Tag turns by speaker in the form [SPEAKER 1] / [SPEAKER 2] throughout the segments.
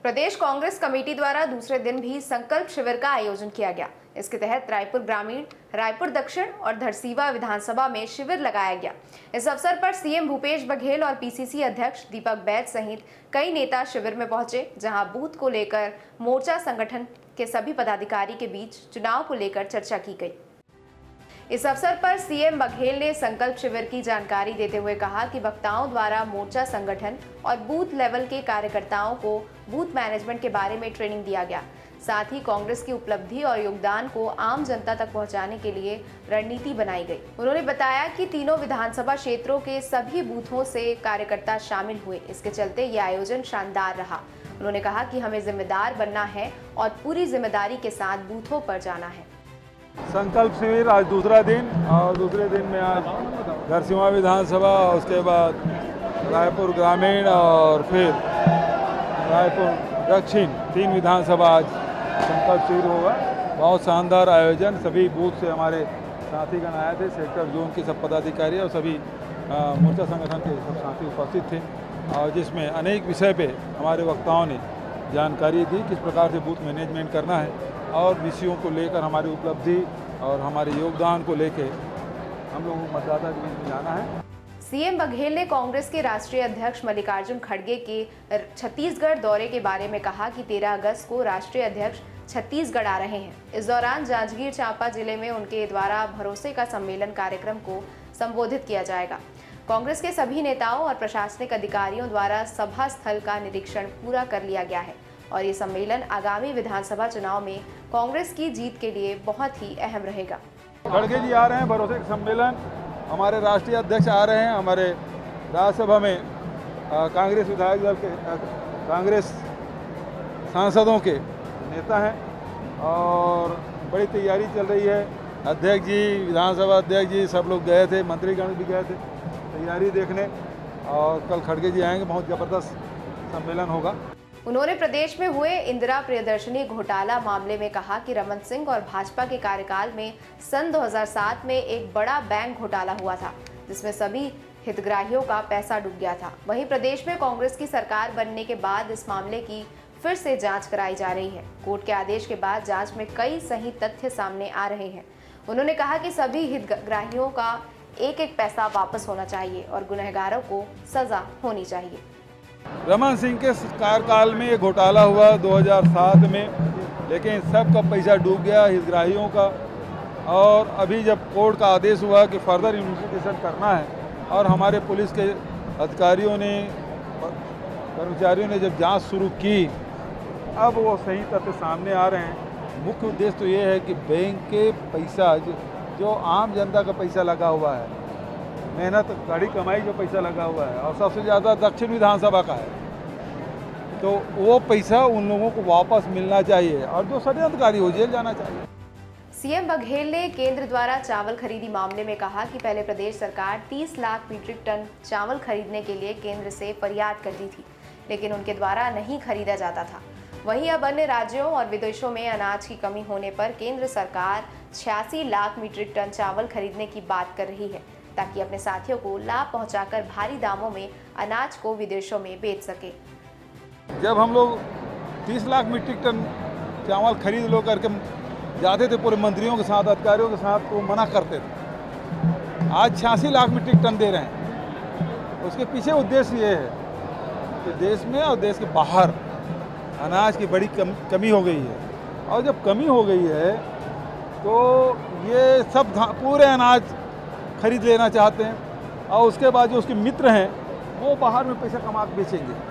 [SPEAKER 1] प्रदेश Congress committee द्वारा दूसरे दिन भी संकल्प शिविर का आयोजन किया गया। इसके तहत रायपुर ग्रामीण, रायपुर दक्षिण और धरसीवा विधानसभा में शिविर लगाया गया। इस अवसर पर सीएम भूपेश बघेल और पीसीसी अध्यक्ष दीपक बैज सहित कई नेता शिविर में पहुंचे, जहां बूथ को लेकर मोर्चा संगठन के सभी पदाधिकारी के बीच चुनाव को लेकर चर्चा की गई। इस अवसर पर सीएम बघेल ने संकल्प शिविर की जानकारी देते हुए कहा कि वक्ताओं द्वारा मोर्चा संगठन और बूथ लेवल के कार्यकर्ताओं को बूथ मैनेजमेंट के बारे में ट्रेनिंग दिया गया। साथ ही कांग्रेस की उपलब्धि और योगदान को आम जनता तक पहुंचाने के लिए रणनीति बनाई गई। उन्होंने बताया कि तीनों विधानसभा क्षेत्रों के सभी बूथों से कार्यकर्ता शामिल हुए। इसके चलते ये आयोजन शानदार रहा। उन्होंने कहा कि हमें जिम्मेदार बनना है और पूरी जिम्मेदारी के साथ बूथों पर जाना है।
[SPEAKER 2] संकल्प शिविर आज दूसरा दिन, और दूसरे दिन में आज धरसीवा विधानसभा, उसके बाद रायपुर ग्रामीण और फिर रायपुर दक्षिण, 3 विधानसभा आज संकल्प शिविर होगा। बहुत शानदार आयोजन, सभी बूथ से हमारे साथीगण आए थे, सेक्टर जोन के सब पदाधिकारी और सभी मोर्चा संगठन के सब साथी उपस्थित थे, और जिसमें अनेक विषय पे हमारे वक्ताओं ने जानकारी दी किस प्रकार से बूथ मैनेजमेंट करना है और विषयों को लेकर हमारी उपलब्धि और हमारे योगदान को लेकर हम लोगों को मतदाता के बीच में जाना है।
[SPEAKER 1] सीएम बघेल ने कांग्रेस के राष्ट्रीय अध्यक्ष मल्लिकार्जुन खड़गे के छत्तीसगढ़ दौरे के बारे में कहा कि 13 अगस्त को राष्ट्रीय अध्यक्ष छत्तीसगढ़ आ रहे हैं। इस दौरान जांजगीर चांपा जिले में उनके द्वारा भरोसे का सम्मेलन कार्यक्रम को संबोधित किया जाएगा। कांग्रेस के सभी नेताओं और प्रशासनिक अधिकारियों द्वारा सभा स्थल का निरीक्षण पूरा कर लिया गया है और ये सम्मेलन आगामी विधानसभा चुनाव में कांग्रेस की जीत के लिए बहुत ही अहम रहेगा।
[SPEAKER 2] खड़गे जी आ रहे हैं, भरोसे का सम्मेलन, हमारे राष्ट्रीय अध्यक्ष आ रहे हैं, हमारे राज्यसभा में कांग्रेस विधायक दल के कांग्रेस सांसदों के नेता हैं और बड़ी तैयारी चल रही है। अध्यक्ष जी, विधानसभा अध्यक्ष जी सब लोग गए थे, मंत्रीगण भी गए थे तैयारी देखने, और कल खड़गे जी आएंगे। बहुत ज़बरदस्त सम्मेलन होगा।
[SPEAKER 1] उन्होंने प्रदेश में हुए इंदिरा प्रियदर्शनी घोटाला मामले में कहा कि रमन सिंह और भाजपा के कार्यकाल में सन 2007 में एक बड़ा बैंक घोटाला हुआ था, जिसमें सभी हितग्राहियों का पैसा डूब गया था। वहीं प्रदेश में कांग्रेस की सरकार बनने के बाद इस मामले की फिर से जांच कराई जा रही है। कोर्ट के आदेश के बाद जांच में कई सही तथ्य सामने आ रहे हैं। उन्होंने कहा कि सभी हितग्राहियों का एक एक पैसा वापस होना चाहिए और गुनहगारों को सजा होनी चाहिए।
[SPEAKER 2] रमन सिंह के कार्यकाल में ये घोटाला हुआ 2007 में, लेकिन सबका पैसा डूब गया हितग्राहियों का। और अभी जब कोर्ट का आदेश हुआ कि फर्दर इन्वेस्टिगेशन करना है और हमारे पुलिस के अधिकारियों ने, कर्मचारियों ने जब जांच शुरू की, अब वो सही तथ्य सामने आ रहे हैं। मुख्य उद्देश्य तो ये है कि बैंक के पैसा जो आम जनता का पैसा लगा हुआ है, मेहनत कड़ी कमाई जो पैसा लगा हुआ है, और सबसे ज़्यादा दक्षिण विधानसभा का है, तो वो पैसा उन लोगों को वापस मिलना चाहिए और जो षड्यंत्रकारी हो जेल जाना चाहिए।
[SPEAKER 1] सीएम बघेल ने केंद्र द्वारा चावल खरीदी मामले में कहा कि पहले प्रदेश सरकार 30 लाख मीट्रिक टन चावल खरीदने के लिए केंद्र से फरियाद करती थी, लेकिन उनके द्वारा नहीं खरीदा जाता था। वहीं अब अन्य राज्यों और विदेशों में अनाज की कमी होने पर केंद्र सरकार 86 लाख मीट्रिक टन चावल खरीदने की बात कर रही है, ताकि अपने साथियों को लाभ पहुंचाकर भारी दामों में अनाज को विदेशों में बेच सके।
[SPEAKER 2] जब हम लोग 30 लाख मीट्रिक टन चावल खरीद लो करके जाते थे पूरे मंत्रियों के साथ, अधिकारियों के साथ, तो मना करते थे। आज 86 लाख मीट्रिक टन दे रहे हैं। उसके पीछे उद्देश्य ये है कि देश में और देश के बाहर अनाज की बड़ी कमी हो गई है, और जब कमी हो गई है तो ये सब पूरे अनाज खरीद लेना चाहते हैं, और उसके बाद जो उसके मित्र हैं वो बाहर में पैसा कमा के बेचेंगे।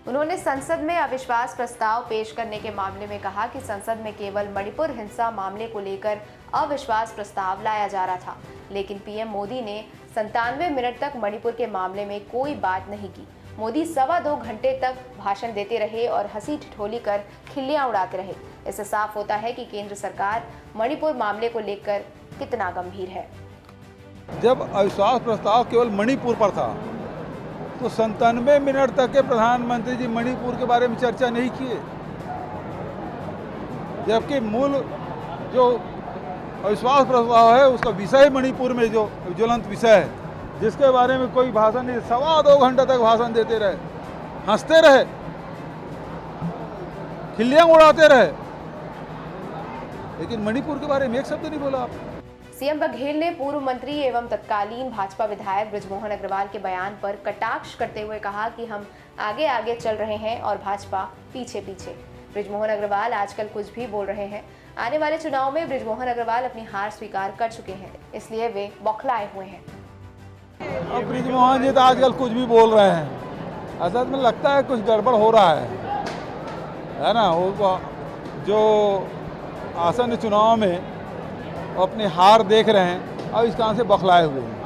[SPEAKER 1] उन्होंने संसद में अविश्वास प्रस्ताव पेश करने के मामले में कहा कि संसद में केवल मणिपुर हिंसा मामले को लेकर अविश्वास प्रस्ताव लाया जा रहा था, लेकिन पीएम मोदी ने 97 मिनट तक मणिपुर के मामले में कोई बात नहीं की। मोदी 2.25 घंटे तक भाषण देते रहे और हंसी ठिठोली कर खिल्लियां उड़ाते रहे। इससे साफ होता है कि केंद्र सरकार मणिपुर मामले को लेकर कितना गंभीर है।
[SPEAKER 2] जब अविश्वास प्रस्ताव केवल मणिपुर पर था तो 97 मिनट तक के प्रधानमंत्री जी मणिपुर के बारे में चर्चा नहीं किए, जबकि मूल जो अविश्वास प्रस्ताव है उसका विषय मणिपुर में जो ज्वलंत विषय है, जिसके बारे में कोई भाषण नहीं, 2.25 घंटे तक भाषण देते रहे, हंसते रहे, खिल्लियां उड़ाते रहे, लेकिन मणिपुर के बारे में एक शब्द नहीं बोला आप।
[SPEAKER 1] सीएम बघेल ने पूर्व मंत्री एवं तत्कालीन भाजपा विधायक बृजमोहन अग्रवाल के बयान पर कटाक्ष करते हुए कहा कि हम आगे आगे चल रहे हैं और भाजपा पीछे पीछे। बृजमोहन अग्रवाल आजकल कुछ भी बोल रहे हैं। आने वाले चुनाव में बृजमोहन अग्रवाल अपनी हार स्वीकार कर चुके हैं, इसलिए वे बौखलाए हुए हैं।
[SPEAKER 2] अब बृजमोहन जी तो आजकल कुछ भी बोल रहे हैं, असल में लगता है कुछ गड़बड़ हो रहा है ना। वो जो आसन्न चुनाव में अपनी हार देख रहे हैं और इस कारण से बौखलाए हुए हैं।